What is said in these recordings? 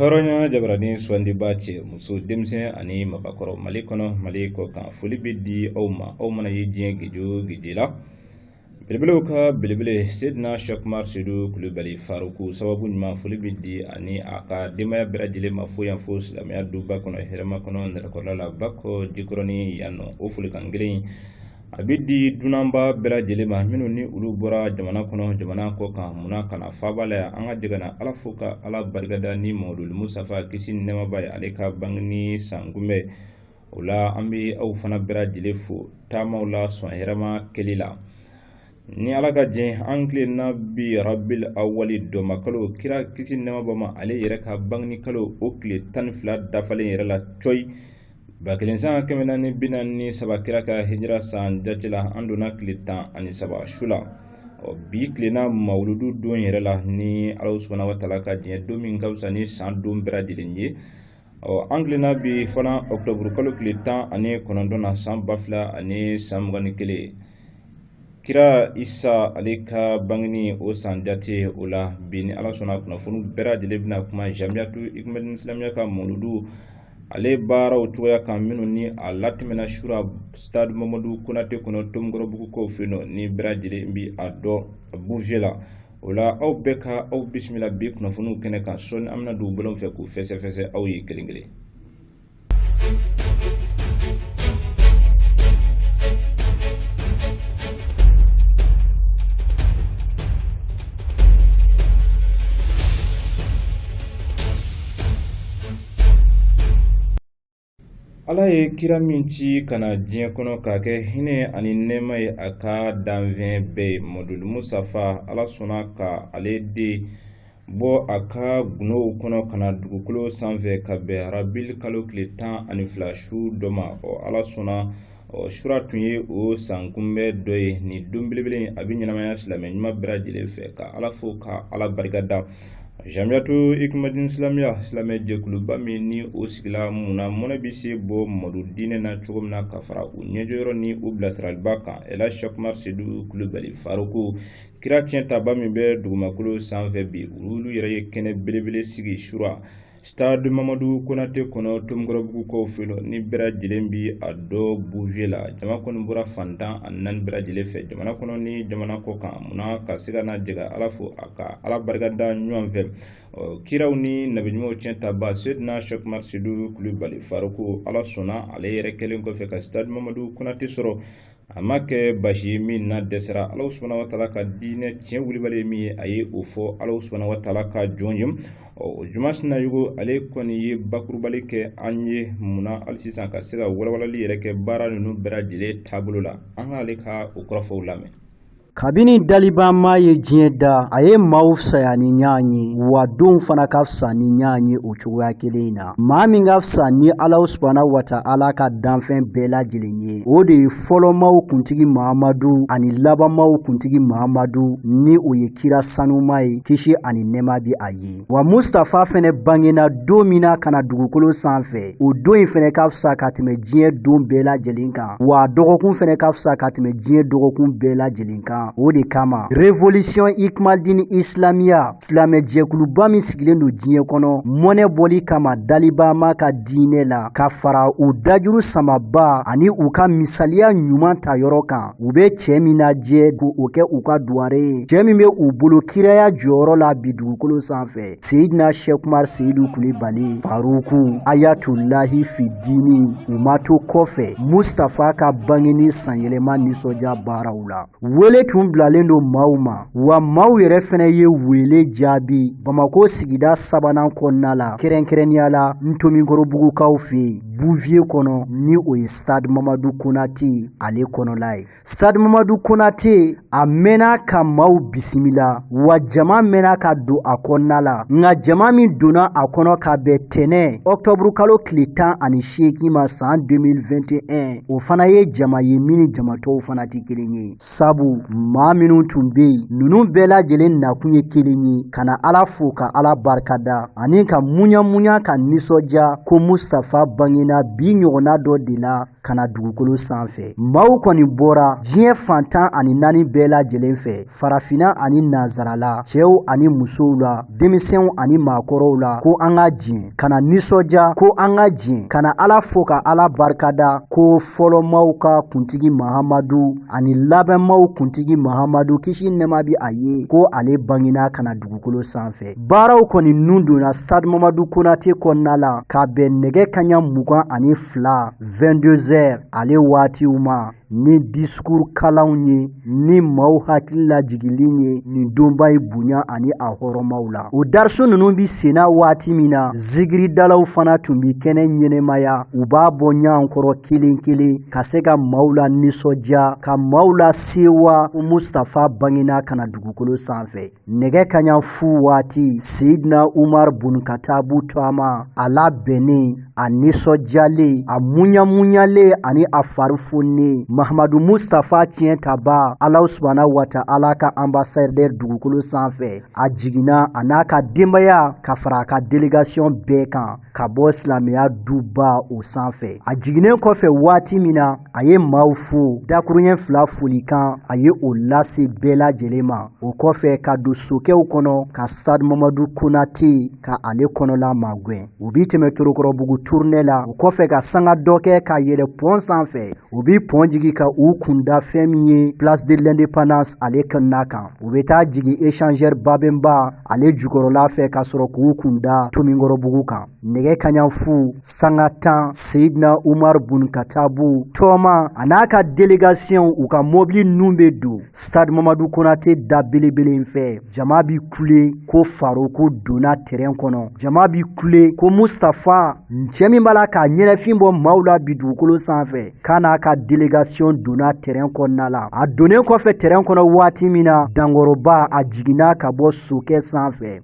horonya jabrani swandi bache muso demse ani mabakoro malikono maliko kan fuli biddi awma na yijien gijo gijila bilbile sidna shokmar sidu kulubali faruku sababu nyuma fuli biddi ani aka dimaya birajile mafuyan fu islamia duba kono herema kono ndarakola bako jikroni yano ofuli kangiri abidi dunamba birajile ma minu ni ulubura jamana kono jamana ko kan munakana fabala anga digana alafuka ala bargada ni modul musafa kisin nema bay aleka bangni sangume ula ambi au fana birajile fu tamaula so herema kelila ni alaga je angle nabi rabbil awwali do makalo kira kisin nema bama ale yereka bangni kalo okle tan flat dafale yerela choy bakilinsan kemena ni binani sabakira ka hijra san jatila anduna klita ani saba shula o bi klina mauludu don yerela ni Allah subhanahu wa ta'ala ka je domin gausa ni san dum bradilinje o anglina bi fana octobre kalo klita ani konondona san bafla ani samgani kele kira isa alika bangni o san jate ula bini Allah subhanahu wa ta'ala bradilibna kuma jamiatu ikmedin islamia ka mauludu ale bara utuya kaminu ni alatimena shura stade Mamadou Konate kono tomgoro buku ko fino ni brajile mbi ado bougela ola au beka au bismillah bi kono funu kene kan son amna du bolon fe ku fese au yi kelingeli ala ye kira min ci kana diɲɛ kɔnɔ k'a kɛ hinɛ ani nɛɛma ye a ka danfɛn bɛɛ ye modul musafa ala sɔnna ka ale de bɔ a ka gunow kɔnɔ kana dugukolo sanfɛ ka bɛn rabil kalo tile 12 su dɔ ma ala sɔnna sura tun ye o sankunbɛ dɔ ye ni don belebele a bɛ ɲɛnamaya silamɛ ɲuman bɛɛ lajɛlen fɛ ka ala fo ka ala barikada jamiatu ikmadin islamia islamɛ jɛkuluba min ni o sigila muna mɔnɛ bi se bɔ madu diinɛ na cogo min na ka fara u ɲɛjɔyɔrɔ ni u bilasiraliba kan ela shokmar sedu kulubali faruku kira tiɲɛtaba min bɛ dugumakolo sanfɛ bi olu yɛrɛ ye kɛnɛ belebele sigi shura stade Mamadou Konate kono tomgorobugu ko filo ni bɛra jilen bi a dɔ bouger la jama kɔni bɔra fantan ani naani bɛra jilen fɛ jamana kɔnɔ ni jamana kɔ kan muna ka se ka na jɛga ala fo a ka ala barikada ɲɔgɔn fɛ kiraw ni nabiɲumanw tiɲɛtaba Seydina Shokmar Seydou Kulubali Faruku ala sɔnna ale yɛrɛ kɛlen kɔfɛ ka stade Mamadou Konate sɔrɔ a ma kɛ basi min na dɛsɛra Allah subhanahu wa ta'ala ka diinɛ tiɲɛ wulibali min ye a ye o fɔ Allah subhanahu wa ta'ala ka jɔn ye o juma sina yugo ale kɔni ye bakurubali kɛ an ye munna hali sisan ka se ka walawalali yɛrɛ kɛ baara ninnu bɛɛ lajɛlen taabolo la an ka ale ka o kɔrɔfɔw lamɛn. Kabini dalibama ye diɲɛ da a ye maaw fisaya ni ɲɔgɔn ye wa denw fana ka fisa ni ɲɔgɔn ye o cogoya kelen na maa min ka fisa ni ala subhanahu wa ta'ala ka danfɛn bɛɛ lajɛlen ye o de ye fɔlɔmaw kuntigi Mahamadu ani labanmaw kuntigi Mahamadu ni o ye kira sanuma ye kisi ani nɛɛma bi a ye wa Mustafa fɛnɛ bangena don min na kana dugukolo sanfɛ o don in fɛnɛ ka fisa ka tɛmɛ diɲɛ don bɛɛ lajɛlen kan wa dɔgɔkun fɛnɛ ka fisa ka tɛmɛ diɲɛ dɔgɔkun bɛɛ lajɛlen kan o de kama révolution ikmaldini islamia silamɛ jɛkuluba min sigilen don diɲɛ kɔnɔ mɔnɛ bɔli kama dalibama ka diinɛ la ka fara u dajuru samaba ani u ka misaliya ɲuman ta yɔrɔ kan u bɛ cɛ min lajɛ ko o kɛ u ka duware ye cɛ min bɛ u bolo kiraya jɔyɔrɔ la bi dugukolo sanfɛ Seydina Shokmar Seydou Kulubali Faruku ayatullahi fi dini u ma to kɔfɛ Mustafa ka bangeni sanyɛlɛma nisɔndiya baaraw la wele tun bilalen don maaw ma wa maaw yɛrɛ fɛnɛ ye wele jaabi Bamako sigida sabanan kɔnɔna la kɛrɛnkɛrɛnnenya la Ntomikɔrɔbugukaw fɛ yen Bouvier kɔnɔ ni o ye stade Mamadou Konate ale kɔnɔla ye stade Mamadou Konate a mɛnna ka maaw bisimila wa jama mɛnna ka don a kɔnɔna la nka jama min donna a kɔnɔ ka bɛn tɛnɛ octobre kalo tile 18 ma san 2021 o fana ye jama ye min ni jamatɔw fana tɛ kelen ye sabu maa minnu tun bɛ yen ninnu bɛɛ lajɛlen nakun ye kelen ye ka na ala fo ka ala barikada ani ka muɲamuɲa ka nisɔndiya ko Mustafa bangena bangina bi ɲɔgɔnna dɔ de la ka na dugukolo sanfɛ. Maaw kɔni bɔra diɲɛ fantan ani naani bɛɛ lajɛlen fɛ, farafina ani nazarala, cɛw ani musow la, denmisɛnw ani maakɔrɔw la, ko an ka diɲɛ, ka na nisɔndiya, ko an ka diɲɛ, ka na Ala fo ka Ala barikada, ko fɔlɔmaw ka kuntigi Mahamadu ani labɛnmaw kuntigi Mahamadu kisi nɛma bi a ye, ko ale bangina ka na dugukolo sanfɛ. Baaraw kɔni nun donna Stade Mamadou Konate kɔnɔna la ka bɛn nɛgɛ kaɲa 22 22h ale waatiw ma, ni discours kalanw ye, ni maaw hakili lajigili ye nin donba ye bonya ani a hɔrɔmaw la. O dariso ninnu bi senna waati min na, zigiridalaw fana tun bi kɛnɛ ɲɛnɛmaya, u b'a bɔ ɲɔgɔn kɔrɔ kelen kelen ka se ka maaw la nisɔndiya, ka maaw la sewa ko Mustafa bangina ka na dugukolo sanfɛ. Nɛgɛ kaɲa fu waati, Seydina Umar bun Katabu Toama a labɛnnen, a nisɔndiyalen, a munyamunyalen ani a fari fonnen, Mahamadu Mustafa tiɲɛtaba Alahu subhanahu wa ta'ala ka ambassadeur dugukolo sanfɛ, a jiginna a n'a ka denbaya ka fara a ka délégation bɛɛ kan ka bɔ silamɛya duba o sanfɛ. A jiginnen kɔfɛ waati min na, a ye maaw fo, dakuruɲɛ 2 folikan a ye o lase bɛɛ lajɛlen ma. O kɔfɛ ka don sokɛw kɔnɔ ka Stade Mamadou Konate ka ale kɔnɔla magwɛn. U bi tɛmɛ Torokɔrɔbugu tournée la, o kɔfɛ ka sanga dɔ kɛ ka yɛlɛ pont sanfɛ. U bi pont jigi ka u kunda fɛn min ye Place de l'Indépendance ale kɔnɔna kan. U bɛ taa jigi échangeur Babemba ale jukɔrɔla fɛ ka sɔrɔ k'u kunda Tomikɔrɔbugu kan. Nɛgɛ kaɲa fu sanga 10, Seydina Umar bun Katabu Toama a n'a ka délégation u ka mobili nun bɛ don Stade Mamadou Konate da belebele in fɛ. Jama bi kule ko Faruku donna terrain kɔnɔ. Jama bi kule ko Mustafa cɛ min b'a la ka ɲɛnɛfin bɔ maaw la bi dugukolo sanfɛ k'a n'a ka délégation donna terrain kɔnɔna la. A donnen kɔfɛ terrain kɔnɔ waati min na, Dankɔrɔba a jiginna ka bɔ sokɛ sanfɛ.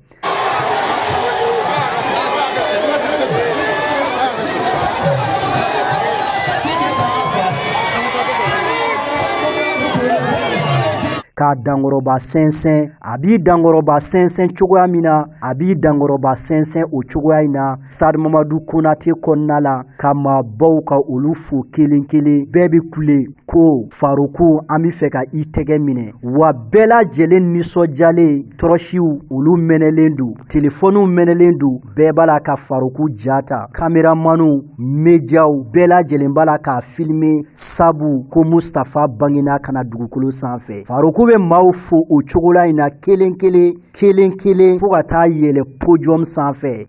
Ka Dankɔrɔba sɛnsɛn, a b'i Dankɔrɔba sɛnsɛn cogoya min na, a b'i Dankɔrɔba sɛnsɛn o cogoya in na Stade Mamadou Konate kɔnɔna la, ka maabaw ka olu fo kelen kelen. Bɛɛ bi kule ko Faruku an bi fɛ ka i tɛgɛ minɛ, wa bɛɛ lajɛlen nisɔndiyalen, tɔrɔsiw olu mɛnɛlen don, telefɔniw mɛnɛlen don, bɛɛ b'a la ka Faruku jata, kameramanu, médiaw bɛɛ lajɛlen b'a la k'a filmer, sabu ko Mustafa bangina ka na dugukolo sanfɛ. Faruku bɛ maaw fo o cogo la in na kelen kelen fo ka taa yɛlɛ podium sanfɛ.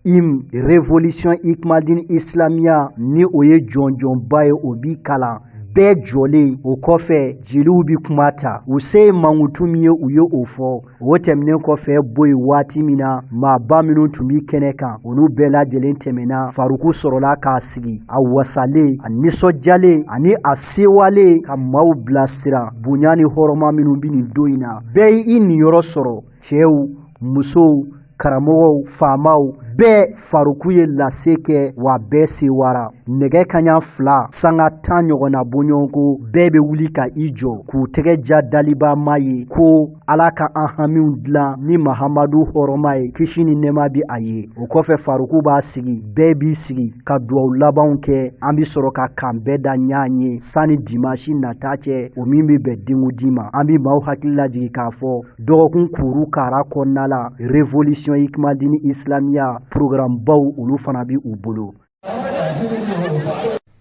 Révolution Hikmadine Islamia ni o ye jɔnjɔnba ye, o b'i kalan. Bɛɛ jɔlen, o kɔfɛ jeliw bi kuma ta, u se ye mankutu min ye u ye o fɔ. O tɛmɛnen kɔfɛ boyi waati min na, maaba minnu tun bi kɛnɛ kan olu bɛɛ lajɛlen tɛmɛna. Faruku sɔrɔla k'a sigi, a wasalen, a nisɔndiyalen ani a sewalen ka maaw bilasira bonya ni hɔrɔma minnu bi nin don in na. Bɛɛ y'i niyɔrɔ sɔrɔ, cɛw, musow, karamɔgɔw, faamaw, bɛɛ Faruku ye lase kɛ wa bɛɛ sewara. Nɛgɛ kaɲa 2 sanga 10 ɲɔgɔnna bɔɲɔgɔnko, bɛɛ bɛ wuli ka i jɔ k'u tɛgɛ ja Daliba ma ye ko Ala ka an hamiw dilan ni Mahamadu hɔrɔma ye, kisi ni nɛma bi a ye. O kɔfɛ Faruku b'a sigi, bɛɛ b'i sigi ka duwawu labanw kɛ. An bi sɔrɔ ka kan bɛɛ da ɲɔgɔn ye sani dimanche nata cɛ, o min bi bɛn denkundi ma. An bi maaw hakili lajigi k'a fɔ dɔgɔkun kuru kara kɔnɔna la, Révolution Hikmadine Islamia programme baw olu fana bi u bolo.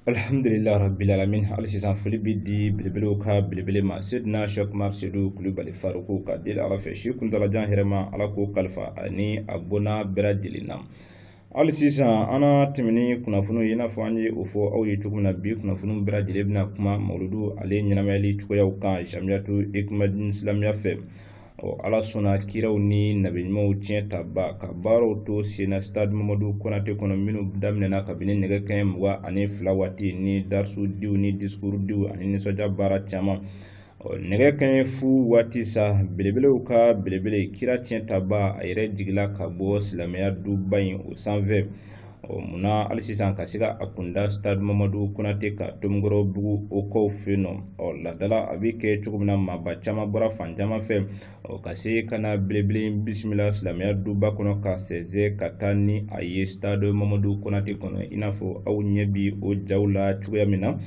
Alhamdulillah rabbil alamin. Hali sisan foli bi di belebelew ka belebele ma, Seydina Cheikh Umar Seydou Kulubali Faruku, ka deli Ala fɛ si kuntalajan hɛrɛma Ala k'o kalifa ani a bona bɛɛ lajɛlen na. Hali sisan an na tɛmɛ ni kunnafoniw ye, i n'a fɔ an ye o fɔ aw ye cogo min na, bi kunnafoniw bɛɛ lajɛlen bɛna kuma mawuludu ale ɲɛnamayali cogoyaw kan Jamiyatu Hikmadine Islamia fɛ. Ala sɔnna kiraw ni nabiɲumanw tiɲɛtaba ka baaraw to senna Stade Mamadou Konate kɔnɔ, minnu daminɛna kabini nɛgɛ kaɲɛ 22 waati, ni darsu diw ni discours diw ani nisɔndiya baara caman. Nɛgɛ kaɲɛ fu waati sa, belebelew ka belebele, kira tiɲɛtaba a yɛrɛ jigila ka bɔ silamɛya duba in o sanfɛ. muna hali sisan ka se ka a kunda stade Mamadou Konate ka Tomgoro bugu o kɔw fɛ yen nɔ ladala a bɛ kɛ cogo min na maaba caman bɔra fan caman fɛ ka se ka na belebele bisimila silamɛya duba kɔnɔ ka sɛzɛ ka taa ni a ye stade Mamadou Konate kɔnɔ i n'a fɔ aw ɲɛ bi o jaw la cogoya min na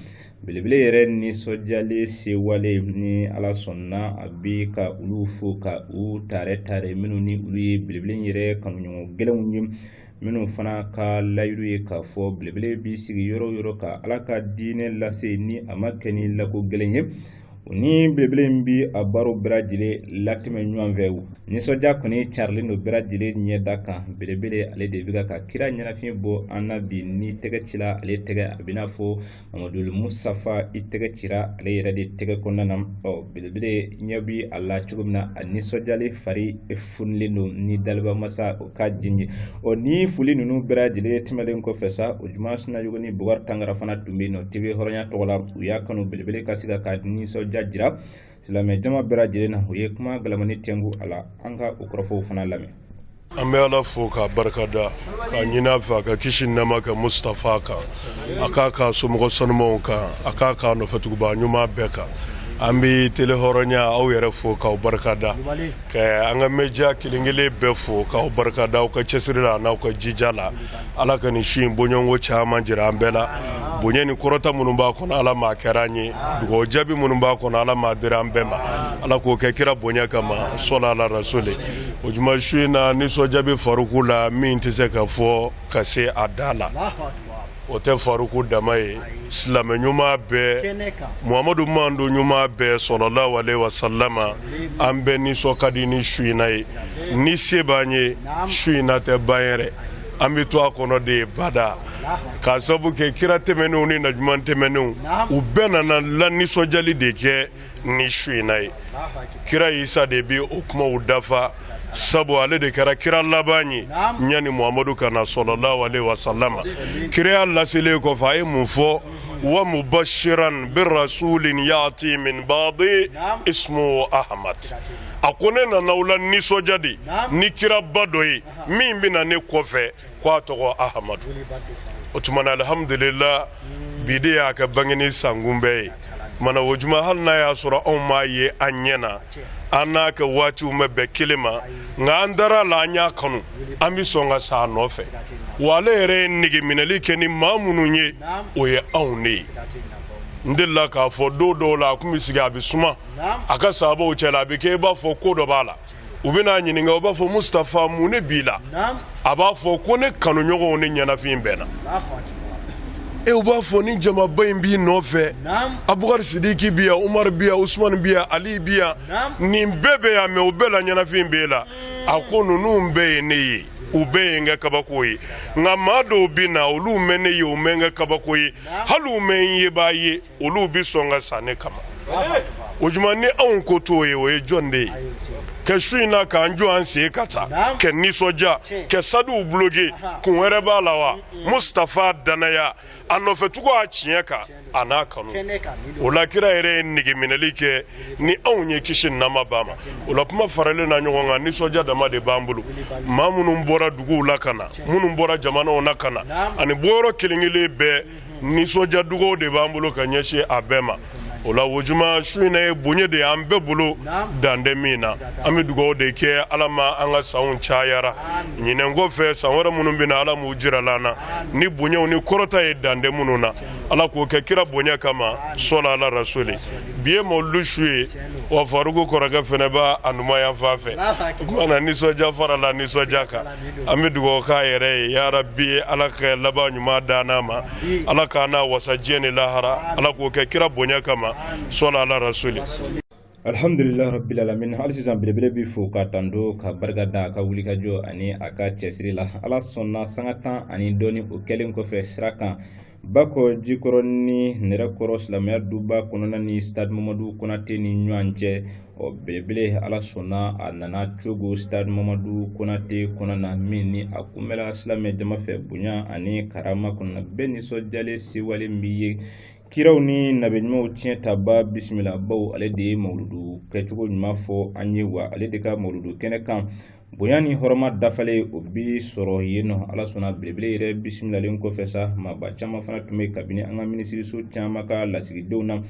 belebele yɛrɛ nisɔndiyalen sewale ni ala sɔnna a bɛ ka olu fo ka u tare minnu ni olu ye belebele yɛrɛ kanuɲɔgɔn gɛlɛnw ye minnu fana ka layiru ye k'a fɔ belebele bi sigi yɔrɔ o yɔrɔ ka ala ka diinɛ lase ni a ma kɛ ni lako gɛlɛn ye ni belebele in bi a baro bɛɛ lajɛlen latɛmɛ ɲɔgɔn fɛ nisɔndiya kɔni carilen don bɛɛ lajɛlen ɲɛda kan belebele ale de bɛ ka kira ɲɛnafin bɔ an na bi ni tɛgɛ cira ale tɛgɛ a bɛ n'a fɔ Mamadu Musafa i tɛgɛ cira ale yɛrɛ de tɛgɛ kɔnɔna na belebele ɲɛ bi a la cogo min na a nisɔndiyalen fari funilen don ni daliba masa o ka jinji ni foli ninnu bɛɛ lajɛlen tɛmɛlen kɔfɛ sa o juma sinajogo ni Bukari Tangara fana tun bɛ yen nɔ TV hɔrɔnya tɔgɔ la u y'a kanu belebele ka se ka nisɔndiya jira silamɛ jama bɛɛ lajɛlen na u ye kuma galamani tɛngu a la an ka o kɔrɔfɔw fana lamɛn. An bɛ Ala fo k'a barikada k'a ɲini a fɛ a ka kisi nɛɛma kɛ Mustafa kan a k'a ka somɔgɔ sanumanw kan a k'a ka nɔfɛtuguba ɲuman bɛɛ kan an bɛ tele hɔrɔnya aw yɛrɛ fo k'aw barikada ka an ka media kelen kelen bɛɛ fo k'aw barikada aw ka cɛsiri la n'aw ka jija la Ala ka nin si in bɔɲɔgɔnko caman jira an bɛɛ la bonya ni kɔrɔta minnu b'a kɔnɔ Ala m'a kɛra an ye dugawu jaabi minnu b'a kɔnɔ Ala m'a dira an bɛɛ ma Ala k'o kɛ kira bonya kama sɔli ala rasuli o juma su in na nisɔndiya bɛ Faruku la min tɛ se ka fɔ ka se a da la o tɛ Faruku dama ye silamɛ ɲuman bɛɛ Muhamadu mando ɲuman bɛɛ sallallahu alaihi wasallama an bɛɛ nisɔn ka di ni su in na ye ni se b'an ye su in na tɛ ban yɛrɛ an bɛ to a kɔnɔ de bada k'a sabu kɛ kira tɛmɛnenw ni najuman tɛmɛnenw u bɛɛ nana la nisɔndiyali de kɛ ni su in na ye kira Isa de bɛ o kumaw dafa sabu ale de kɛra kira laban ye ɲani Muhamadu kana sallallahu alaihi wasallama kira y'a laselen kɔfɛ a ye mun fɔ wa mubashiran bi rasulin yati min ba'di ismu Ahmad a ko ne nana aw la nisɔndiya de ni kiraba dɔ ye min bɛna ne kɔfɛ k'a tɔgɔ Ahamadu o tuma na alhamdulillah bi de y'a ka bangeni sankun bɛɛ ye mana o juma hali n'a y'a sɔrɔ anw m'a ye an ɲɛna an n'a ka waatiw ma bɛn kelen ma nka an dara la an y'a kanu an bɛ sɔn ka sa a nɔfɛ wa ale yɛrɛ ye negeminɛli kɛ ni maa minnu ye o ye anw de ye n delila k'a fɔ don dɔw la a tun bɛ sigi a bɛ suma a ka sahabaw cɛla a bɛ kɛ i b'a fɔ ko dɔ b'a la u bɛna ɲininka u b'a fɔ Mustafa mun ne b'i la a b'a fɔ ko ne kanuɲɔgɔnw ni ɲɛnafin bɛɛ na u b'a fɔ ni jamaba in b'i nɔfɛ Abubakar Sidiki bi yan Umar bi yan Usman bi yan Ali bi yan nin bɛɛ bɛ yan mɛ u bɛɛ la ɲɛnafin b'e la a ko ninnu bɛɛ ye ne ye u bɛɛ ye n kɛ kabako ye nka maa dɔw bɛ na olu mɛ ne ye u mɛ n kɛ kabako ye hali u mɛ n ye b'a ye olu bɛ sɔn ka sa ne kama o juma ni anw ko t'o ye o ye jɔn de ye kɛ su in na k'an jɔ an sen ka taa kɛ nisɔndiya kɛ sadiw bloqué kun wɛrɛ b'a la wa Mustafa danaya a nɔfɛtugu a tiɲɛ kan a n'a kanu o la kira yɛrɛ ye negeminɛli kɛ ni anw ye kisi nama b'a ma o la kuma faralen na ɲɔgɔn kan nisɔndiya dama de b'an bolo maa minnu bɔra duguw la ka na minnu bɔra jamanaw na ka na ani bɔyɔrɔ kelen kelen bɛɛ nisɔndiya dugaw de b'an bolo ka ɲɛsin a bɛɛ ma o la o juma su in na ye bonya de an bɛɛ bolo dan tɛ min na an bɛ dugawu de kɛ Ala ma an ka sanw cayara ɲinɛn kɔfɛ san wɛrɛ minnu bɛ na Ala m'u jirala an na ni bonyaw ni kɔrɔta ye dan tɛ minnu na Ala k'o kɛ kira bonya kama sɔli ala rasuli bi ye mawuludu su ye wa Faruku kɔrɔkɛ fana b'a a numan fan fɛ o kumana nisɔndiya farala nisɔndiya kan an bɛ dugawu k'a yɛrɛ ye ya Rabbi Ala ka laban ɲuman d'an ma Ala k'an n'a wasa diɲɛ ni lahara Ala k'o kɛ kira bonya kama sɔli ala rasuli alhamdulillah rabbil alamin hali sisan belebele bi fo ka tando ka barika da ka wuli ka jɔ ani a ka cɛsiri la Ala sɔnna sanga 10 ani dɔɔni o kɛlen kɔfɛ sira kan Bako Jikɔrɔ ni Nɛrɛkɔrɔ silamɛya duba kɔnɔna ni stade Mamadou Konate ni ɲɔgɔn cɛ belebele Ala sɔnna a nana cogo stade Mamadou Konate kɔnɔna min ni a kunbɛla silamɛ jama fɛ bonya ani karama kɔnɔna bɛɛ nisɔndiyalen sewale min ye kiraw ni nabiɲumanw tiɲɛ taba bisimila baw ale de ye mawuludu kɛcogo ɲuman fɔ an ye wa ale de ka mawuludu kɛnɛ kan bonya ni horoma dafale o bi sɔrɔ yen nɔ ala sɔnna belebele yɛrɛ bisimilalen kɔfɛ sa maaba caman fana tun bɛ kabini an ka minisiriso caman ka lasigidenw na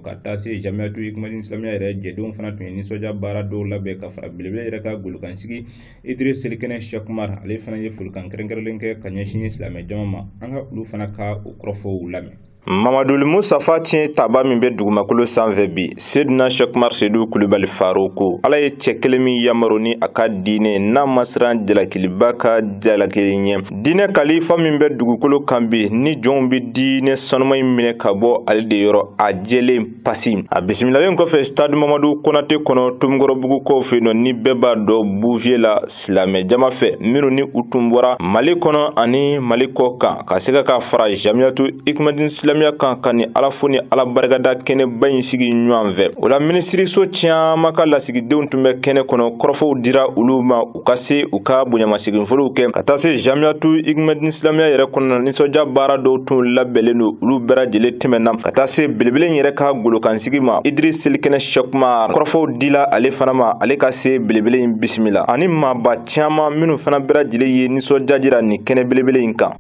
ka taa se jamiyatu hikmati islamiya yɛrɛ jɛdenw fana tun ye nisɔndiya baara dɔw labɛn ka fara belebele yɛrɛ ka golokansigi Idris Selikɛnɛ Sheikh Umar ale fana ye folikan kɛrɛnkɛrɛnlen kɛ ka ɲɛsin silamɛ jama ma an ka olu fana ka o kɔrɔfɔw lamɛn. Mamadou Mustafa tiɲɛ taba min bɛ dugumakolo sanfɛ bi Seydina Sheikh Umar Seydou Kulibali Farouko ala ye cɛ kelen min yamaro ni a ka diinɛ n'a ma siran jalakiliba ka jalakili ɲɛ diinɛ kalifa min bɛ dugukolo kan bi ni jɔnw bɛ diinɛ sanuma in minɛ ka bɔ ale de yɔrɔ a jɛlen pasi a bisimilalen kɔfɛ stade Mamadou Konate kɔnɔ Tomikɔrɔbugu kɔw fɛ yen ni bɛɛ b'a dɔn Bouvier la silamɛ jama fɛ minnu ni u tun bɔra Mali kɔnɔ ani Mali kɔ kan ka se ka fara Jamiyatu Hikmati Islamiya kan ni ala fo ni ala barikada kɛnɛba in sigi ɲɔgɔn fɛ o la minisiriso caman ka lasigidenw tun bɛ kɛnɛ kɔnɔ kɔrɔfɔw dira olu ma u ka se u ka bonyamaseginfoliw kɛ ka taa se Jamiyatu Hikmati Islamiya yɛrɛ kɔnɔ nisɔndiya baara dɔw tun labɛnlen don olu bɛɛ lajɛlen tɛmɛna ka taa se belebele yɛrɛ ka golokansigi ma Idris Selikɛnɛ Sheikh Umar kɔrɔfɔw dila ale fana ma ale ka se belebele in bisimila ani maaba caman minnu fana bɛɛ lajɛlen ye nisɔndiya jira ni kɛnɛ belebele in kan.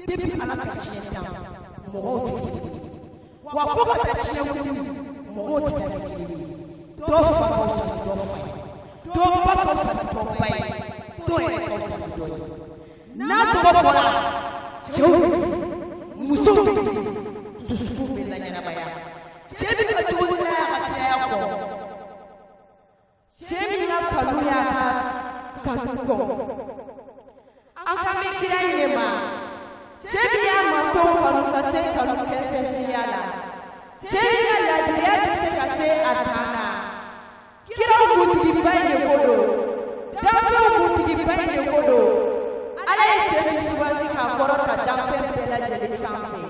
Depuis ala ka tiɲɛ dan mɔgɔw tɛ kelen wa fo ka taa tiɲɛ wuli mɔgɔw tɛ kelen dɔw fa ka fisa ni dɔ fa ye dɔw ba ka fisa ni dɔ ba ye dɔw yɛrɛ ka fisa ni dɔ ye n'a tɔgɔ fɔra cɛw bɛ musow bɛ dusukun bɛ laɲɛnamaya cɛ bɛ ka cogo ɲuman y'a ka kiraya kɔ cɛ min ka kanu y'a ka kanu kɔ an ka bɛ kira in de ma. Cɛ min y'a mantonw kanu ka se kanu kɛfɛsiya la cɛ min ka ladiriya tɛ se ka se a dan na kiraw kuntigiba in de ko don dafɛnw kuntigiba in de ko don ala ye cɛ min suganti k'a kɔrɔ ka dafɛn bɛɛ lajɛlen sanfɛ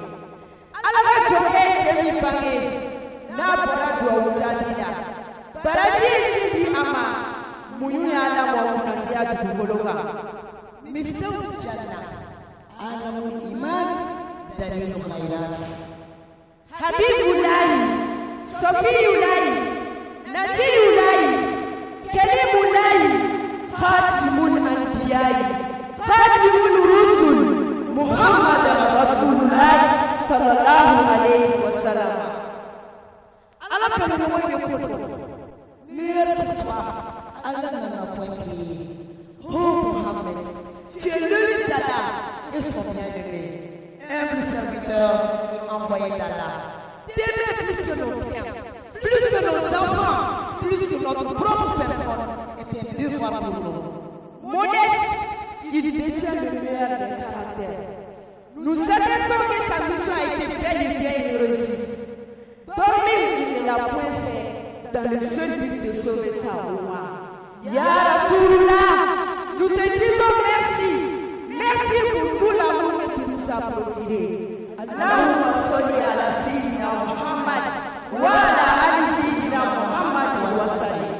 ala ka jɔnkɛ ye cɛ min bange n'a bɔra duwawu jaabi la baraji ye sin di a ma muɲu y'a lamɔ kunnadiya dugukolo kan mifitɛw janna عالم الإيمان دليل الخيرات حبيب الله صفي الله نجي الله كريم الله خاتم الأنبياء خاتم الرسل محمد رسول الله صلى الله عليه وسلم على كلمة وين يقول مير تسوى على نبوي هو محمد tu es l'unique d'Allah et son bien-aimé, humble serviteur envoyé d'Allah. T'aimer plus que nos biens, plus que nos enfants, plus que notre propre personne était un devoir pour nous. Modeste, il détient le meilleur des caractères. Nous attestons que sa mission a été bel et bien réussie. Dormir, il ne l'a point fait dans le seul but de sauver sa Ouma. Ya Rasulullah, nous te disons merci. Merci pour tout l'amour que tu nous as procuré. Allahumma salli ala Sayyidina Muhammad wa ala ali Sayyidina Muhammad wa sallim.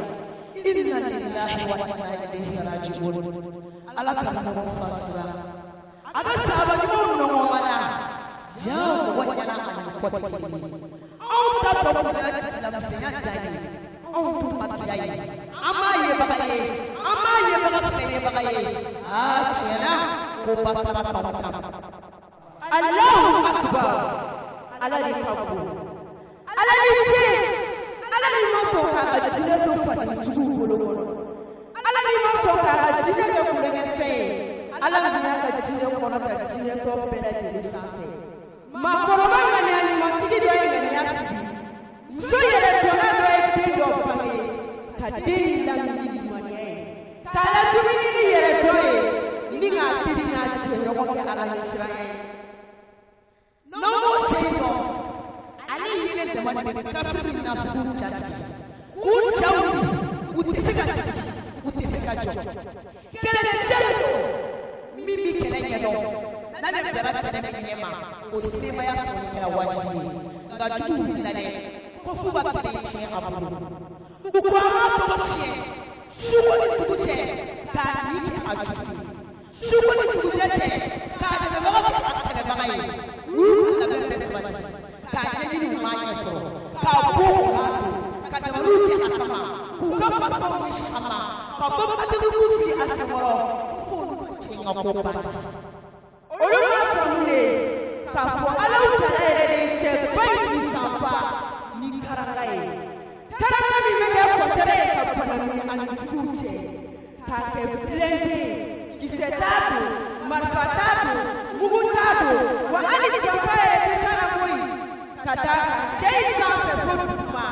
Inna lillahi wa inna ilayhi raji'un. Allah ka na fasura. Aga sahaba ni mo no mana. Jaw wa yana an kwatkiri. Aw ta babula la fiya dai. Aw tu makiyai. Ama ye bagaye. Ama ye bagaye. Ah shena. Allahu Akbar. Ala ni kabu. Ala ni ce. Ala ni maso ka ajile do fadi tugu bolo. Ala ni maso ka ajile do kulenge fe. Ala ni ka ajile kono ka ajile to bela jeli sanfe. Ma koroba ngani ani ma tigi do ye ngani asibi. So yere to na do e bi do bangi. Ka de la mi maniye. Ta la tumi ni yere do e. Ninga tiri na ci ɲɔgɔn kɛ ala ni siranya ye n'aw m'o cɛ dɔn ale yɛrɛ dama de bɛ kafiri nafugu jatigi k'u cɛw u tɛ se ka sigi u tɛ se ka jɔ kɛlɛkɛcɛ de don min bɛ kɛlɛ ɲɛdɔn n'ale bɛra kɛlɛ min ɲɛ ma o denbaya kɔni kɛra wajibi ye nka juguw wulila dɛ ko f'u ba kɛlɛ tiɲɛ a bolo u ko an ka tɔgɔ tiɲɛ suko ni dugu cɛ k'a ni kɛ a jugu ye. Suko ni dugu cɛ k'a dɛmɛbaga kɛ a kɛlɛbaga ye. Olu ka labɛn bɛɛ sabati. kuka maso shama ka ko atu ku fi asmoro fo chinga ko ba oluma famune ka fo alau tare de che bai si sampa ni karangai karanga ni mege ko tare ka panani an chuche ka ke blende kisetatu marfatatu mugutatu wa ali jafare tsana moi kata cheisa pe fotuma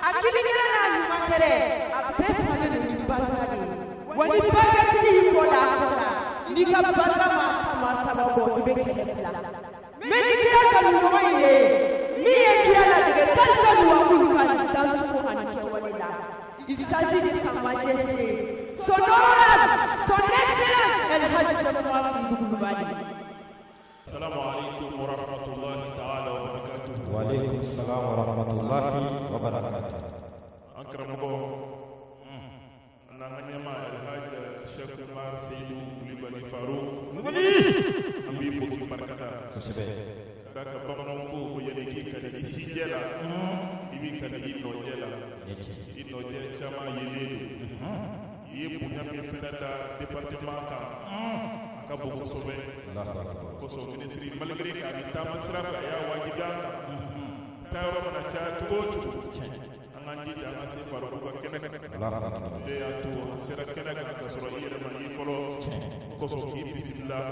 akili ngana ni makere apesa ni barkade wani barkati ni koda koda ni ka barka mata babo ibekele bla meni kira kan moine mi e kira la de kalka ni wakulu kan dan ko an ke walila isaji ni sa majesté son honorable son excellence el hajj Shakmar Sidou Coulibaly. Assalamu alaikum wa rahmatullahi ta'ala wa barakatuh. Wa alaikum assalam wa rahmatullahi wa barakatuh. Akramago nanganyama el hajj Shakmar Sidou Coulibaly Farouk ambi foki barakata Sebe kaka bamanon ko ko yele ki kadi isi jela ibi kadi ino jela ino jela chama yele ye punya mi fenada département ka akabo ko sobe ko so ministry malgré ka mi tamasra ka ya wajida tawo mana cha chugo angandi da ngase faru ko kene de ya to sera kene ka so ira ma yi folo ko so ki bismillah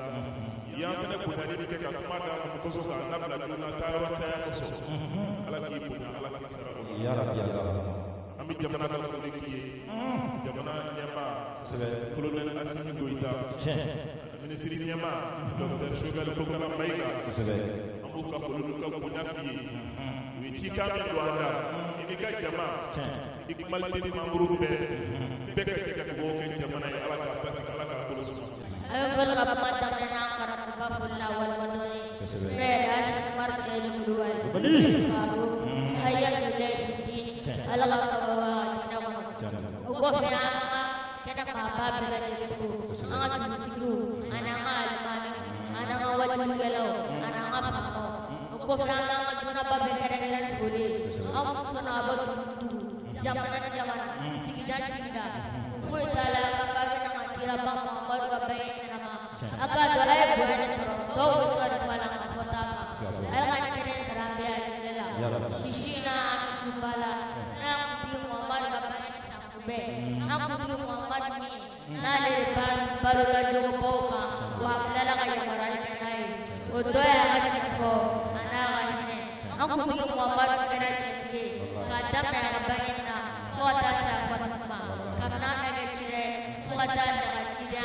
ya fene ko dali ke ka mata ko so ka nabla duna tawo ta ya ko so ala ki punya ala ki sara ya rabbi allah ami jamana ka fo ki jamana nyama colonel Assimi Goïta ministre nyama docteur Chogal Bokala Maïga amu ka fo lu ka ko nafi wi ci ka mi do anda ini ka jama dik malti di mamburu be ka ko ke jamana ala ka pas ala ka ko suma أفضل رحمة لنا كرم باب الله والمدني لا شكر سيد الدول هيا إليه الدين الله كبواتنا وقفنا كنا بابا بلا جلفو أنا تقول أنا عالم أنا وجه جلو أنا أفهم وقفنا أنا جنا بابا كنا جلفولي أم سنا بتو جمانا سيدا فوتالا بابا kira bang Muhammad kabayin nama agak doa ya bukan seru kau itu ada malang kota alam kene serambi adalah disina sumbala nak tiu Muhammad kabayin sampai nak tiu Muhammad ni nale baru laju boka wakala kaya moral kenai udah ya macam ko anak ini aku tiu Muhammad kena sendiri kata mereka kabayin na kota sahabat mama karena mereka cire kota dengan ciri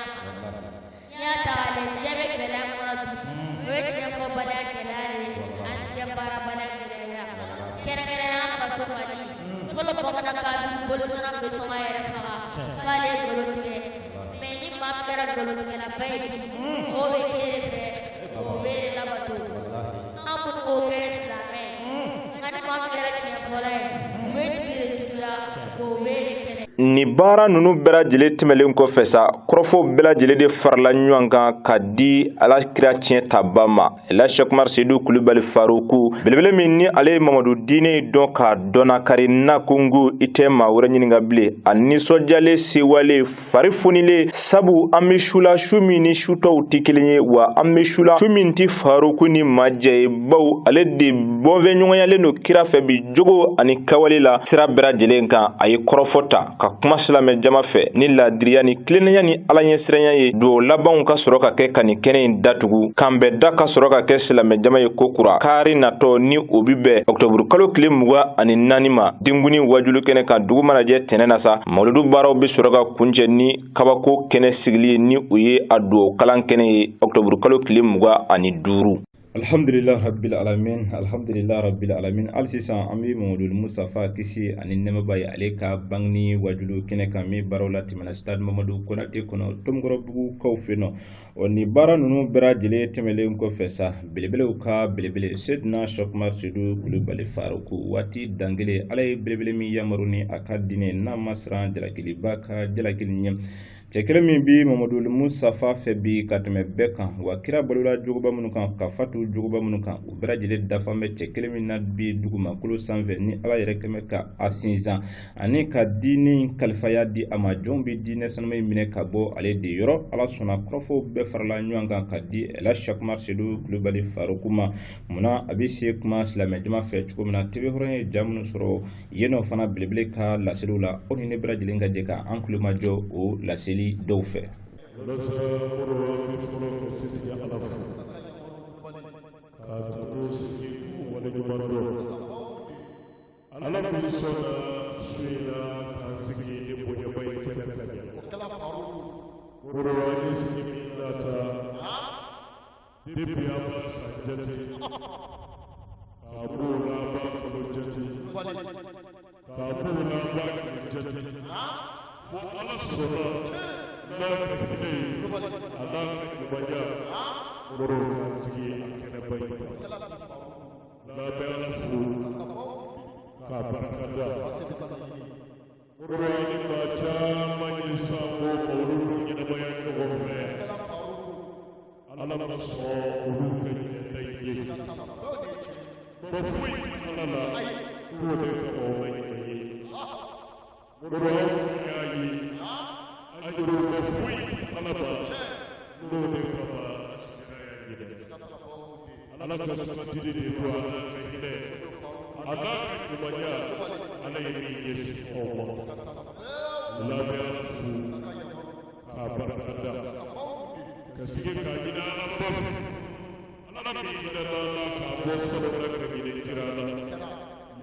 ya taale jebe bela modu wete ko bada kelale anje para bada kelaya kera kera na pasu mali kolo bokana ka bolsona besoma era kha kale golote meni map kera golote na bai o be kere o be la batu amun o ke islame ngani map kera chi bolai wete kire tuya o be kere ni baara nunu bɛɛ lajɛlen tɛmɛlen kɔfɛ sa kɔrɔfɔ bɛɛ lajɛlen de farala ɲɔgɔn kan ka di ala kira tiɲɛ taba ma la Shakmar Sidou Coulibaly Farouku belebele min ni ale Mamadu diinɛ dɔn ka dɔnna kari na kungu i tɛ maa wɛrɛ ɲininka bilen a nisɔndiyalen sewale fari funilen sabu an bɛ su la su min ni su tɔw tɛ kelen ye wa an bɛ su la su min tɛ Farouku ni majɛ ye baw ale de bɔnfɛɲɔgɔnyalen don kira fɛ bi jogo ani kawale la sira bɛɛ lajɛlen kan a ye kɔrɔfɔ ta ka kuma silamɛ jama fɛ ni ladiriya ni tilennenya ni ala ɲɛsiranya ye duwawu labanw ka sɔrɔ ka kɛ ka nin kɛnɛ in datugu kan bɛɛ da ka sɔrɔ ka kɛ silamɛ jama ye ko kura kaari natɔ ni o bi bɛn ɔktɔburu kalo tile 24 ma denguni wajulu kɛnɛ kan dugu mana jɛ tɛnɛ na sa mawuludu baaraw bi sɔrɔ ka kuncɛ ni kabako kɛnɛ sigili ni u ye a duwawu kalan kɛnɛ ye ɔktɔburu kalo tile 25. Alhamdulillah rabbil alamin alsisan ami Mamadou Mustafa kisi ani nemaba ye ale ka bangni wajulu kene kan mi barola timana stade Mamadou Konate kono tomgoro bugu kaw feno oni bara nunu bera jele temelen ko fesa belebele ka belebele Seydina Shakmar Sidou Coulibaly Farouku wati dangele ale belebele mi yamaruni akadine na masran jalakili baka jalakili nyem cekele min bi Mamadou Mustafa fe bi kateme bekan wa kira balula jogoba mun kan ka fatu tu juguba minnu kan u bɛɛ lajɛlen dafan bɛ cɛ kelen min na bi dugumakolo sanfɛ ni ala yɛrɛ kɛmɛ ka a sinsan ani ka diinɛ kalifaya di a ma jɔnw bɛ diinɛ sanuma in minɛ ka bɔ ale de yɔrɔ ala sɔnna kɔrɔfɔw bɛɛ farala ɲɔgɔn kan ka di ɛla shakuma sedu kulubali faruku ma munna a bɛ se kuma silamɛ jama fɛ cogo min na tebe hɔrɔn ye ja minnu sɔrɔ yennɔ fana belebele ka laseliw la o ni ne bɛɛ lajɛlen ka jɛ ka an kulomajɔ o laseli dɔw fɛ. ala bi sɔnna su in na k'an sigi ni bonyaba in kɛnɛ kan ɲɛ kɔrɔla ni sigi min nata depi an b'a san jate k'a b'o la an b'a kalo jate k'a b'o la an b'a kile jate fo ala sɔnna n'a ka hinɛ ye a n'a ka ɲumanya kɔrɔ k'an sigi a kɛnɛba in kan n'a bɛ ala fo ka barkada Qur'ani baca majlis maulud ɲɛnamaya ɲɔgɔn fɛ ala ma sɔn olu ka ɲɛnɛ ye ba foyi ala la k'o de ka o ma ɲɛnɛ ye Qur'ani y'a ye a juru ba foyi ala ba k'o de kama sigira y'a ɲɛnɛ ala ka sabatili de do ala ka hinɛ ala ka ɲumanya ala ye min ɲɛsin aw ma labɛn ala fo k'a barikada ka sigi k'a ɲini ala ba fɛ ala min hinɛna ala k'a bɔ sabula ka ɲini kira la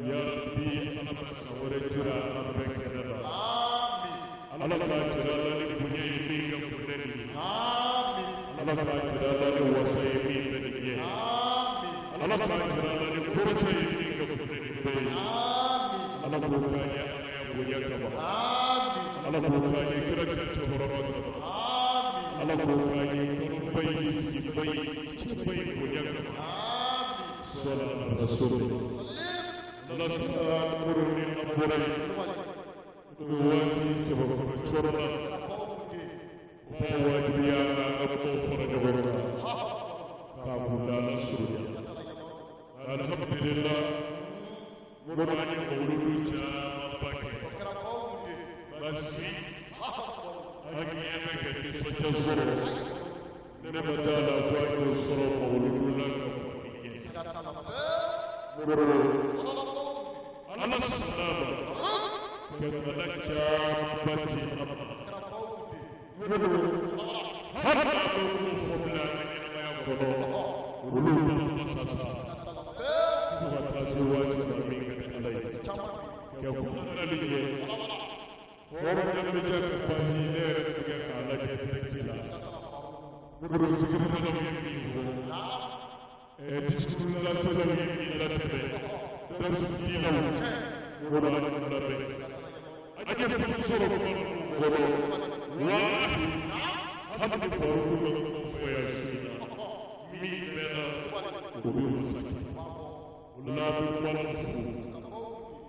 ya rabbi ala ma san wɛrɛ jira an bɛɛ kɛnɛ la ala k'a jira ala ni bonya ye min ka kunɛ nin ye ala k'a jira ala ni wasa ye min bɛ nin ye ala k'a jira ala ni kɔrɔta ye min ka kunɛ nin bɛɛ ye ala k'o k'a ye ala ya bonya kama ala k'o k'a ye kira cɛcɛkɔrɔba kama ala k'o k'a ye kɔrɔba ye sigiba ye cɛba ye bonya kama sɔla rasuli lasara kɔrɔ ni a bɔra ye o bɛ waati sababu cɔrɔ la o b'a wajibiya k'an ka mɔgɔw fara ɲɔgɔn kan k'a kunda ala surunya alhamdulillah Qur'ani mauludu caman ba kɛ basi an ɲɛmɛ ka nisɔndiya sɔrɔ ne ma d'a la ko an y'o sɔrɔ mauludu la ka kɔni ɲɛ ala sɔnna a ma ka bana caman ba ci a ma hali n'a bɛ mun fɔ bila an ka ɲɛnamaya kɔnɔ olu b'a masa sa fo ka taa se waati ma min ka di ala ye kɛ kunali ye hɔrɔnya bɛ jɛ ka basi ne yɛrɛ bɛ kɛ k'a lajɛ dirɛti la sigirikɛlaw ye min fɔ discours laselaw ye min latɛmɛ dasudilaw wala an labɛn an ye fɛn sɔrɔ kuma ninnu kɔrɔ walahi hali ni faruku bɛ kuma fɔ yan su in na min mɛnna o bɛ wasa kɛ n'a bɛ wala fo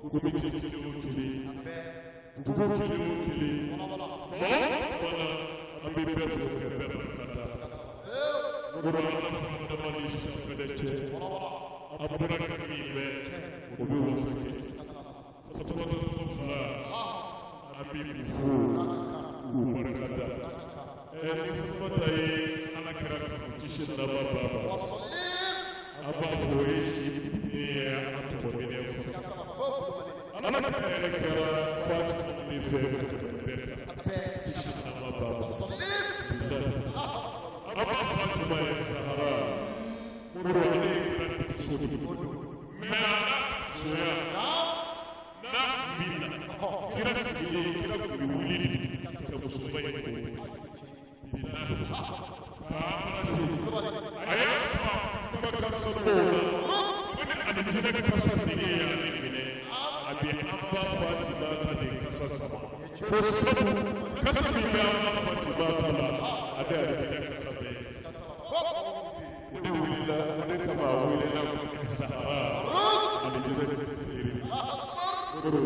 komite kelen o kelen dugu kelen o kelen maa bana an bɛ bɛɛ fo kɛ bɛɛ barikada kɔrɔ ala fana dama ni sanfɛlɛ cɛ a bɔra ka min mɛn o bɛ wasa kɛ fatamatɔ fila an bɛ min fo k'u barikada ni fatamata ye ala kɛra kanu kisi nama b'a ma an b'a fɔ o ye si ni a tɔgɔ minɛ fɔ ala ka yɛrɛ kɛra fatima min fɛ ka tɛmɛ bɛɛ kan kisi nama b'a ma an b'a fatima ye sahara kɔrɔ ale ye kira muso de mɛ a n'a musoya n'a binna kira sigilen kira tun bɛ wuli ka musoba in ko bilahi k'a lase a y'a fa kumakan sababu la ko ni alijinɛ kasa tigi ye ale minɛ a bɛ an ba fatima ta de kasa sama ko sabu kasa min bɛ an ba fatima ta la a bɛ alijinɛ kasa bɛɛ o de wulila o de kama a wulila ko sahara alijinɛ tɛ feere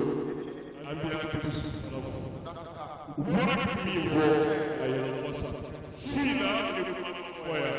an bɛ hakili fana fo u bɔra ka min fɔ a yɛlɛma sa su in na an de kuma fɔ yan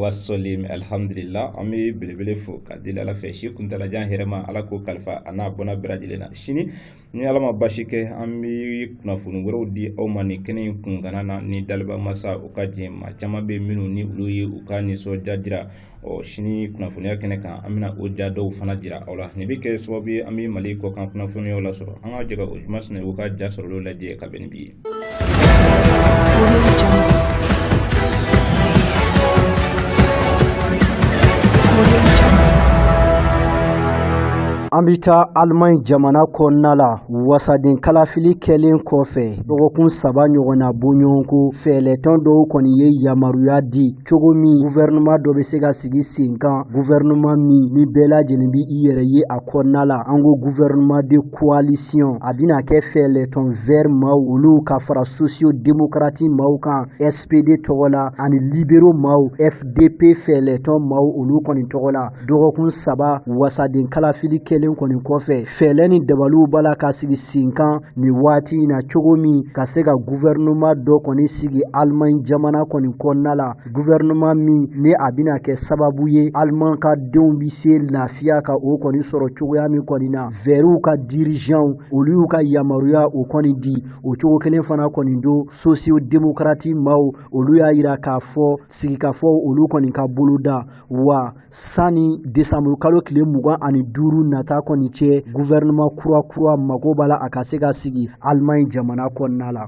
wasolim alhamdulillah an bɛ belebele fo ka deli ala fɛ si kuntalajan hɛrɛma ala ko kalifa a n'a bɔnna bɛɛ lajɛlen na sini ni ala ma basi kɛ an bɛ kunnafoni wɛrɛw di aw ma nin kɛnɛ in kungana na ni daliba masa u ka jɛ maa caman bɛ minnu ni olu ye u ka nisɔndiya jira sini kunnafoniya kɛnɛ kan an bɛna o ja dɔw fana jira aw la nin bɛ kɛ sababu ye an bɛ mali kɔkan kunnafoniyaw lasɔrɔ an ka jɛ ka o juma sinɛ u ka ja sɔrɔlen lajɛ ka bɛn ni bi ye. An bɛ taa Alimaɲi jamana kɔnɔna la wasaden kalafili kɛlen kɔfɛ dɔgɔkun 3 ɲɔgɔnna bɔɲɔgɔnko fɛɛlɛtɔn dɔw kɔni ye yamaruya di cogo min gouvernement dɔ bɛ se ka sigi sen kan gouvernement min ni bɛɛ lajɛlen bi i yɛrɛ ye a kɔnɔna la an ko gouvernement de coalition a bɛna kɛ fɛɛlɛtɔn vert maaw olu ka fara socio-démocrate maaw kan SPD tɔgɔ la ani libéraux maaw FDP fɛɛlɛtɔn maaw olu kɔni tɔgɔ la dɔgɔkun 3 wasaden kalafili kɛlen kɔni kɔfɛ fɛlɛ ni dabaliw bala ka sigi sen kan ni waati in na cogo min ka se ka gouvernement dɔ kɔni sigi Alimaɲi jamana kɔni kɔnɔna la gouvernement min ni a bɛna kɛ sababu ye Alimaɲi ka denw bi se lafiya ka o kɔni sɔrɔ cogoya min kɔni na verts ka dirigeants olu y'u ka yamaruya o kɔni di o cogo kelen fana kɔni do socio-démocrate maaw olu y'a yira k'a fɔ sigikafɔ olu kɔni ka boloda wa sani décembre kalo tile 25 nata kɔni cɛ gouvernement kura mago b'a la a ka se ka sigi Alimaɲi jamana kɔnɔna la.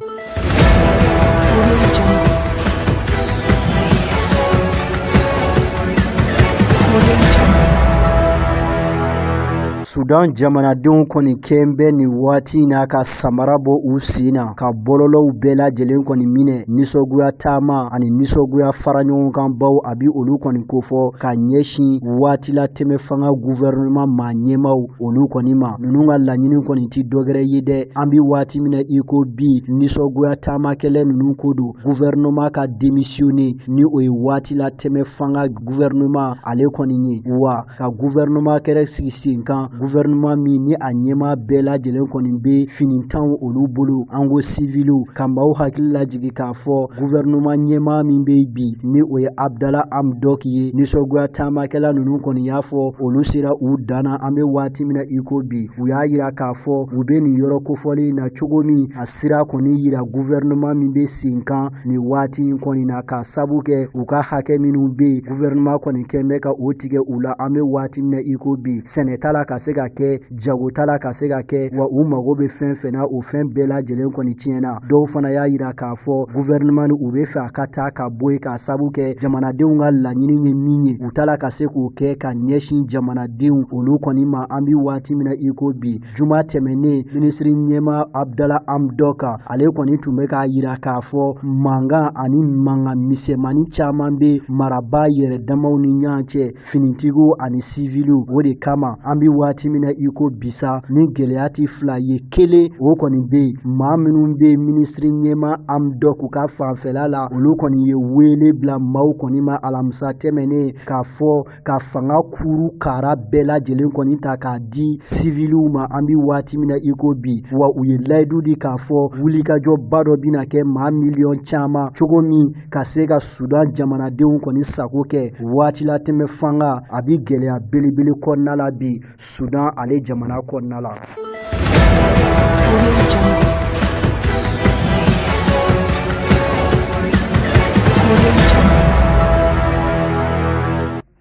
Sudan jamanadenw kɔni kɛn bɛ nin waati n'a ka samara bɔ u sen na ka bɔlɔlɔw bɛɛ lajɛlen kɔni minɛ nisɔgoya taama ani nisɔgoya fara ɲɔgɔn kan baw a bi olu kɔni kofɔ ka ɲɛsin waati la tɛmɛ fanga gouvernement maa ɲɛmaw olu kɔni ma ninnu ka laɲini kɔni ti dɔgɛrɛ ye dɛ an bi waati minɛ i ko bi nisɔgoya taama kɛlɛ ninnu ko do gouvernement ka démissionner ni o ye waati la tɛmɛ fanga gouvernement ale kɔni ye wa ka gouvernement kɛrɛ sigi sen kan gouvernement min ni a ɲɛma bɛɛ lajɛlen kɔni bɛ finitanw olu bolo an ko civiliw ka maaw hakili lajigi k'a fɔ gouvernement ɲɛma min bɛ bi ni o ye Abdallah Hamdok ye nisɔgoya taamakɛla ninnu kɔni y'a fɔ olu sera u danna an bɛ waati min na i ko bi u y'a yira k'a fɔ u bɛ nin yɔrɔ kofɔli na cogo min a sira kɔni yira gouvernement min bɛ sen kan nin waati in kɔni na ka sabu kɛ u ka hakɛ minnu bɛ yen gouvernement kɔni kɛn bɛ ka o tigɛ u la an bɛ waati min na i ko bi sɛnɛ t'a la ka se ka kɛ jagotala ka se ka kɛ wa u mago bɛ fɛn fɛn na o fɛn bɛɛ lajɛlen kɔni tiɲɛna dɔw fana y'a yira k'a fɔ gouvernement u bɛ fɛ a ka taa ka bɔ yen k'a sabu kɛ jamanadenw ka laɲini ye min ye u tala ka se k'o kɛ ka ɲɛsin jamanadenw olu kɔni ma an bi waati min na i ko bi juma tɛmɛnen minisiri ɲɛma Abdala Hamdok ale kɔni tun bɛ k'a yira k'a fɔ mankan ani mankan misɛnmani caman bɛ maraba yɛrɛ damaw ni ɲɔgɔn cɛ finitigiw ani siviliw o de kama an bi waati min na i ko bisa ni gɛlɛya ti fila ye kelen o kɔni bɛ yen maa minnu bɛ minisiri ɲɛma Hamdok ka fanfɛla la olu kɔni ye wele bila maaw kɔni ma alamisa tɛmɛnen k'a fɔ ka fanga kuru kara bɛɛ lajɛlen kɔni ta k'a di siviliw ma an bi waati min na i ko bi wa u ye layidu di k'a fɔ wulikajɔba dɔ bɛna kɛ maa miliyɔn caman cogo min ka se ka Sudan jamanadenw kɔni sago kɛ waati la tɛmɛ fanga a bi gɛlɛya belebele kɔnɔna la bi Sudan ale jamana kɔnɔna la.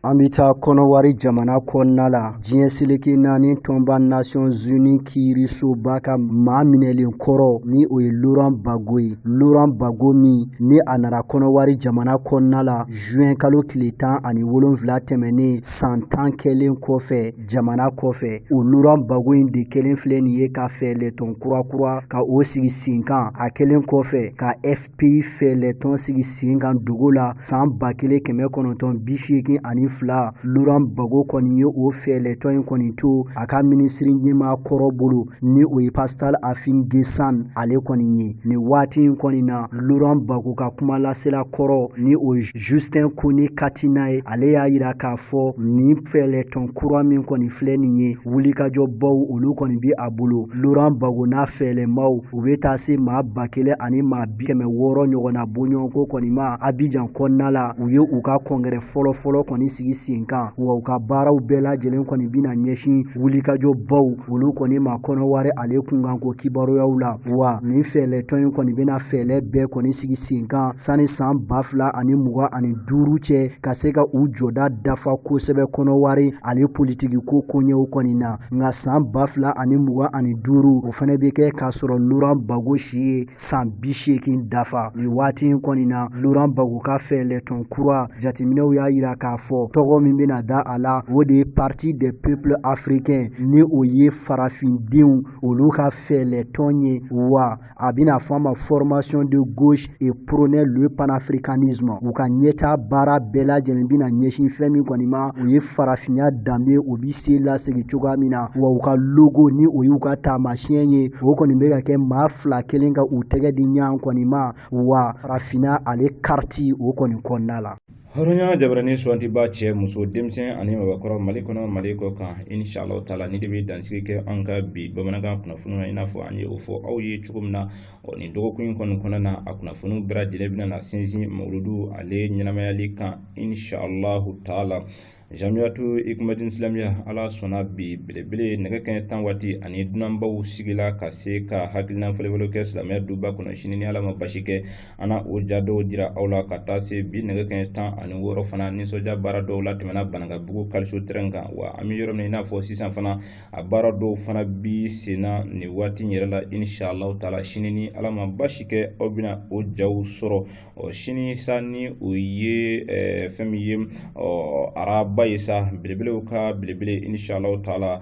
An bɛ taa kɔnɔwari jamana kɔnɔna la diɲɛ seleke naani tɔnba Nations Unies kiirisoba ka maa minɛlen kɔrɔ ni o ye Laurent Gbagbo ye Laurent Gbagbo min ni a nana kɔnɔwari jamana kɔnɔna la juin kalo tile 17 tɛmɛnen san 10 kɛlen kɔfɛ jamana kɔfɛ o Laurent Gbagbo in de kelen filɛ nin ye ka fɛɛlɛtɔn kura ka o sigi sen kan a kelen kɔfɛ ka FPI fɛɛlɛtɔn sigi sen kan dogo la san 1982 Laurent Gbagbo kɔni ye o fɛɛlɛtɔn in kɔni to a ka minisiri ɲɛma kɔrɔ bolo ni o ye Pascal Afin Guessan ale kɔni ye ni waati in kɔni na Laurent Gbagbo ka kuma lasela kɔrɔ ni o Justin Kone Katina ye ale y'a yira k'a fɔ ni fɛɛlɛtɔn kura min kɔni filɛ nin ye wulikajɔbaw olu kɔni bi a bolo Laurent Gbagbo n'a fɛɛlɛmaw u bɛ taa se maa 1000 ani maa 600 ɲɔgɔnna bɔɲɔgɔnko kɔni ma Abidjan kɔnɔna la u ye u ka kɔngɛrɛ fɔlɔ kɔni sigi sen kan wa u ka baaraw bɛɛ lajɛlen kɔni bina ɲɛsin wulikajɔbaw olu kɔni ma kɔnɔwari ale kunkan ko kibaruyaw la wa nin fɛɛlɛtɔn in kɔni bina fɛɛlɛ bɛɛ kɔni sigi sen kan sani san 2025 cɛ ka se ka u jɔda dafa kosɛbɛ kɔnɔwari ale politiki ko koɲɛw kɔni na nka san 2025 o fana bɛ kɛ k'a sɔrɔ Laurent Gbagbo si ye san 80 dafa nin waati in kɔni na Laurent Gbagbo ka fɛɛlɛtɔn kura jateminɛw y'a yira k'a fɔ tɔgɔ min bɛna da a la o de ye Parti des peuples africains ni o ye farafindenw olu ka fɛɛlɛtɔn ye wa a bɛna fɔ a ma formation de gauche et prôner le panafricanisme u ka ɲɛtaa baara bɛɛ lajɛlen bɛna ɲɛsin fɛn min kɔni ma o ye farafinya danbe o bi se lasegi cogoya min na wa u ka logo ni o y'u ka taamasiyɛn ye o kɔni bɛ ka kɛ maa 2 kelen ka u tɛgɛ di ɲɔgɔn kɔni ma wa farafinya ale kariti o kɔni kɔnɔna la. Hɔrɔnya jabarani suwantiba cɛ muso denmisɛn ani mabakɔrɔ Mali kɔnɔ Mali kɔ kan inshallah taala ni de bɛ dansigi kɛ an ka bi bamanankan kunnafoniw na i n'a fɔ an ye o fɔ aw ye cogo min na nin dɔgɔkun in kɔni kɔnɔna na a kunnafoniw bɛɛ lajɛlen bɛna na sinsin mawuludu ale ɲɛnamayali kan inshallah taala. Jamiyatu Ikumadin Islamia ala sɔnna bi belebele nɛgɛ kanɲɛ 10 waati ani dunanbaw sigila ka se ka hakilina fɔlɔfɔlɔ kɛ silamɛya duba kɔnɔ sini ni ala ma basi kɛ an na o ja dɔw dira aw la ka taa se bi nɛgɛ kanɲɛ 16 fana nisɔndiya baara dɔw la tɛmɛna Banankabugu Kaliso terrain kan wa an bɛ yɔrɔ min i n'a fɔ sisan fana a baara dɔw fana bi senna nin waati in yɛrɛ la inshallah taala sini ni ala ma basi kɛ aw bɛna o jaw sɔrɔ sini sa ni o ye fɛn min ye araba ye sa belebelew ka belebele inshallah taala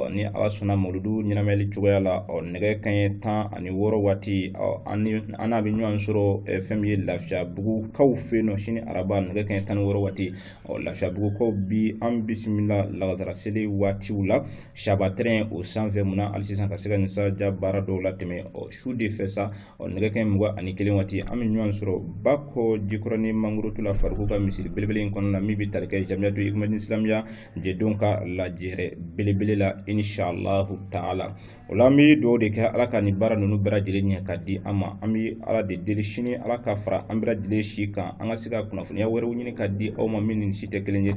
ni ala sɔnna mawuludu ɲɛnamayali cogoya la nɛgɛ kanɲɛ 16 waati an n'a bɛ ɲɔgɔn sɔrɔ fɛn min ye Lafiyabugukaw fɛ yen nɔ sini araba nɛgɛ kanɲɛ 16 waati Lafiyabugukaw bi an bisimila lagazara seli waatiw la Shaba terrain o sanfɛ munna hali sisan ka se ka nisɔndiya baara dɔw la tɛmɛ su de fɛ sa nɛgɛ kanɲɛ 21 waati an bɛ ɲɔgɔn sɔrɔ Bakɔ Jikɔrɔni Mangurutu la Fariku ka misiri belebele in kɔnɔna na min bɛ tali kɛ Jamiyatu Ikumadin Islamia jɛdenw ka lajɛrɛ belebele la inshallah taala o la an bɛ dugawu de kɛ ala ka nin baara ninnu bɛɛ lajɛlen ɲɛ ka di an ma an bɛ ala de deli sini ala ka fara an bɛɛ lajɛlen si kan an ka se ka kunnafoniya wɛrɛw ɲini ka di aw ma min ni si tɛ kelen ye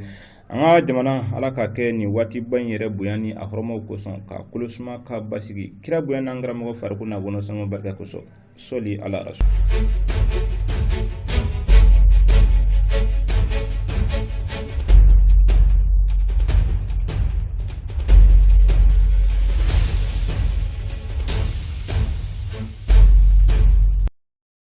an ka jamana ala ka kɛ nin waatiba in yɛrɛ bonya ni a hɔrɔmaw kosɔn ka kolosuma ka basigi kira bonya n'an karamɔgɔ Fariku n'a bɔnɔ sanga barika kosɔn sɔli ala rasul